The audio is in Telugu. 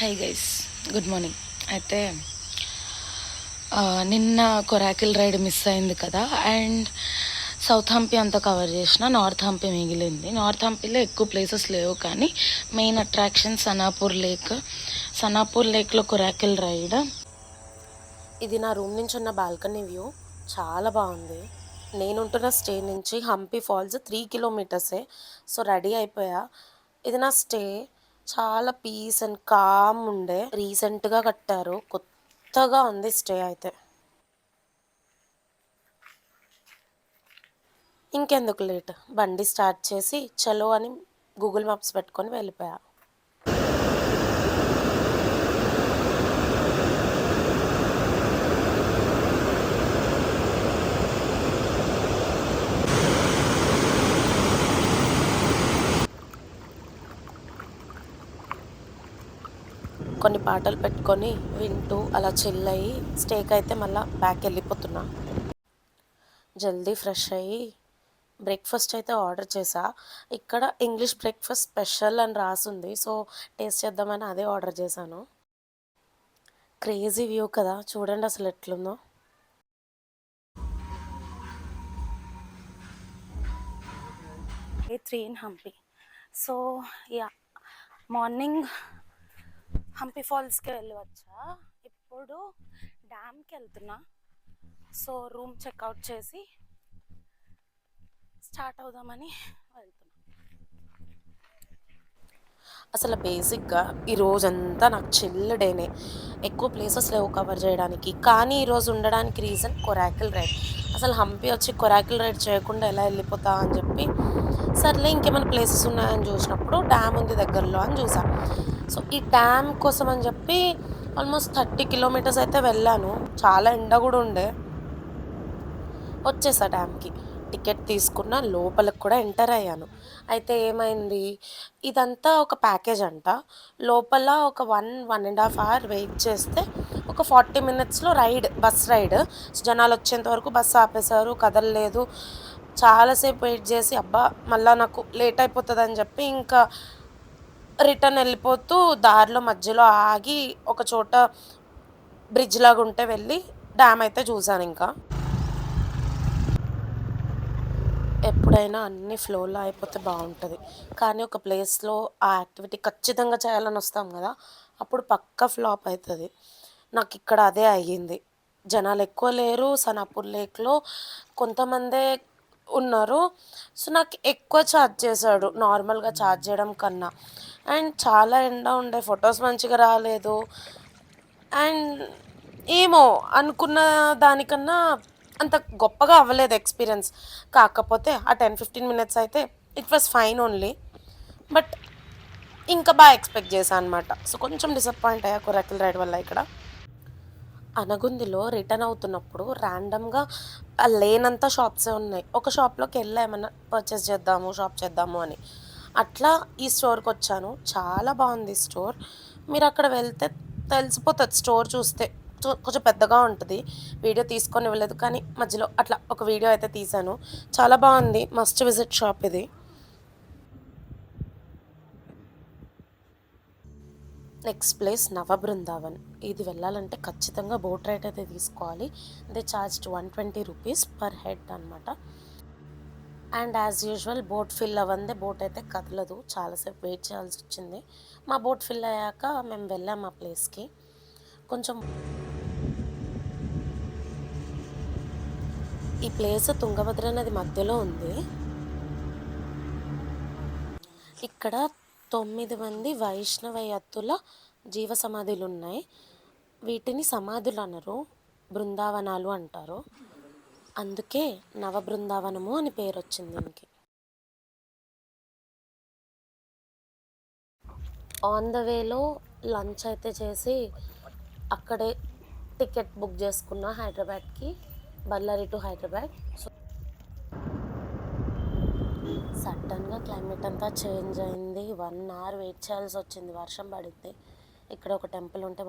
Hi guys, good morning. అయితే నిన్న కొరాకిల్ రైడ్ మిస్ అయింది కదా. అండ్ సౌత్ హంపి అంతా కవర్ చేసిన, నార్త్ హంపి మిగిలింది. నార్త్ హంపిలో ఎక్కువ ప్లేసెస్ లేవు, కానీ మెయిన్ అట్రాక్షన్ సనాపూర్ లేక్లో కొరాకిల్ రైడ్. ఇది నా రూమ్ నుంచి ఉన్న బాల్కనీ వ్యూ, చాలా బాగుంది. నేనుంటున్న స్టే నుంచి హంపి ఫాల్స్ 3 కిలోమీటర్సే. సో రెడీ అయిపోయా. ఇది నా స్టే. చాలా పీస్ అండ్ కామ్ ఉండే. రీసెంట్గా కట్టారు, కొత్తగా ఉంది స్టే అయితే. ఇంకెందుకు లేట్, బండి స్టార్ట్ చేసి చలో అని గూగుల్ మ్యాప్స్ పెట్టుకొని వెళ్ళిపోయా. కొన్ని పాటలు పెట్టుకొని వింటూ అలా చిల్ అయ్యి స్టేకి అయితే మళ్ళీ బ్యాక్ వెళ్ళిపోతున్నా. జల్దీ ఫ్రెష్ అయ్యి బ్రేక్ఫాస్ట్ అయితే ఆర్డర్ చేసా. ఇక్కడ ఇంగ్లీష్ బ్రేక్ఫాస్ట్ స్పెషల్ అని రాసుంది, సో టేస్ట్ చేద్దామని అదే ఆర్డర్ చేశాను. క్రేజీ వ్యూ కదా, చూడండి అసలు ఎట్లుందో. Day 3 in Hampi. So yeah, morning Hampi ఫాల్స్కి వెళ్ళి వచ్చా. ఇప్పుడు డ్యామ్కి వెళ్తున్నా. సో రూమ్ చెక్అవుట్ చేసి స్టార్ట్ అవుదామని వెళ్తున్నా. అసలు బేసిక్గా ఈ రోజంతా నాకు చిల్ డేనే. ఎక్కువ ప్లేసెస్ లేవు కవర్ చేయడానికి, కానీ ఈరోజు ఉండడానికి రీజన్ కొరాకిల్ రైడ్. అసలు హంపి వచ్చి కొరాకిల్ రైడ్ చేయకుండా ఎలా వెళ్ళిపోతా అని చెప్పి, సర్లే ఇంకేమైనా ప్లేసెస్ ఉన్నాయని చూసినప్పుడు డ్యామ్ ఉంది దగ్గరలో అని చూసా. సో ఈ డ్యామ్ కోసం అని చెప్పి ఆల్మోస్ట్ 30 కిలోమీటర్స్ అయితే వెళ్ళాను. చాలా ఎండ కూడా ఉండే. వచ్చేసా డ్యామ్కి, టికెట్ తీసుకున్న, లోపలికి కూడా ఎంటర్ అయ్యాను. అయితే ఏమైంది, ఇదంతా ఒక ప్యాకేజ్ అంట. లోపల ఒక 1.5 అవర్ వెయిట్ చేస్తే ఒక 40 మినిట్స్లో బస్ రైడ్. జనాలు వచ్చేంత వరకు బస్సు ఆపేశారు, కదలలేదు. చాలాసేపు వెయిట్ చేసి అబ్బా మళ్ళీ నాకు లేట్ అయిపోతుంది అని చెప్పి ఇంకా రిటర్న్ వెళ్ళిపోతూ దారిలో మధ్యలో ఆగి ఒక చోట బ్రిడ్జ్ లాగా ఉంటే వెళ్ళి డ్యామ్ అయితే చూశాను. ఇంకా ఎప్పుడైనా అన్ని ఫ్లోలో అయిపోతే బాగుంటుంది, కానీ ఒక ప్లేస్లో ఆ యాక్టివిటీ ఖచ్చితంగా చేయాలని వస్తాం కదా, అప్పుడు పక్కా ఫ్లాప్ అవుతుంది. నాకు ఇక్కడ అదే అయ్యింది. జనాలు ఎక్కువ లేరు, సనాపూర్ లేక్లో కొంతమందే ఉన్నారు. సో నాకు ఎక్కువ ఛార్జ్ చేశాడు నార్మల్గా ఛార్జ్ చేయడం కన్నా. అండ్ చాలా ఎండ ఉండే, ఫొటోస్ మంచిగా రాలేదు. అండ్ ఏమో అనుకున్న దానికన్నా అంత గొప్పగా అవ్వలేదు ఎక్స్పీరియన్స్. కాకపోతే ఆ 10-15 మినిట్స్ అయితే it was fine only. But ఇంకా బాగా ఎక్స్పెక్ట్ చేశాను అనమాట. సో కొంచెం డిసప్పాయింట్ అయ్యా కొరాకిల్ రైడ్ వల్ల. ఇక్కడ అనగుందిలో రిటర్న్ అవుతున్నప్పుడు ర్యాండమ్గా లేనంత షాప్సే ఉన్నాయి. ఒక షాప్లోకి వెళ్ళా ఏమన్నా పర్చేస్ షాప్ చేద్దాము అని. అట్లా ఈ స్టోర్కి వచ్చాను. చాలా బాగుంది స్టోర్. మీరు అక్కడ వెళ్తే తెలిసిపోతుంది స్టోర్ చూస్తే. కొంచెం పెద్దగా ఉంటుంది. వీడియో తీసుకొని ఇవ్వలేదు, కానీ మధ్యలో అట్లా ఒక వీడియో అయితే తీశాను. చాలా బాగుంది, మస్ట్ విజిట్ షాప్ ఇది. Next place Navabrindavan. ఇది వెళ్ళాలంటే ఖచ్చితంగా బోట్ రైడ్ అయితే తీసుకోవాలి. They charged 120 rupees per head అనమాట. And as usual boat fill అవ్వందే బోట్ అయితే కదలదు, చాలాసేపు వెయిట్ చేయాల్సి వచ్చింది. మా బోట్ ఫిల్ అయ్యాక మేము వెళ్ళాం ఆ ప్లేస్కి. కొంచెం ఈ ప్లేస్ తుంగభద్ర నది మధ్యలో ఉంది. ఇక్కడ 9 మంది వైష్ణవయత్తుల జీవ సమాధులు ఉన్నాయి. వీటిని సమాధులు అనరు, బృందావనాలు అంటారు. అందుకే నవబృందావనము అని పేరు వచ్చింది దీనికి. ఆన్ ద వేలో లంచ్ అయితే చేసి అక్కడే టికెట్ బుక్ చేసుకున్నా హైదరాబాద్కి, బళ్ళారి టు హైదరాబాద్. సో సడన్గా క్లైమేట్ అంతా చేంజ్ అయింది. 1 అవర్ వెయిట్ చేయాల్సి వచ్చింది, వర్షం పడింది. ఇక్కడ ఒక టెంపుల్ ఉంటే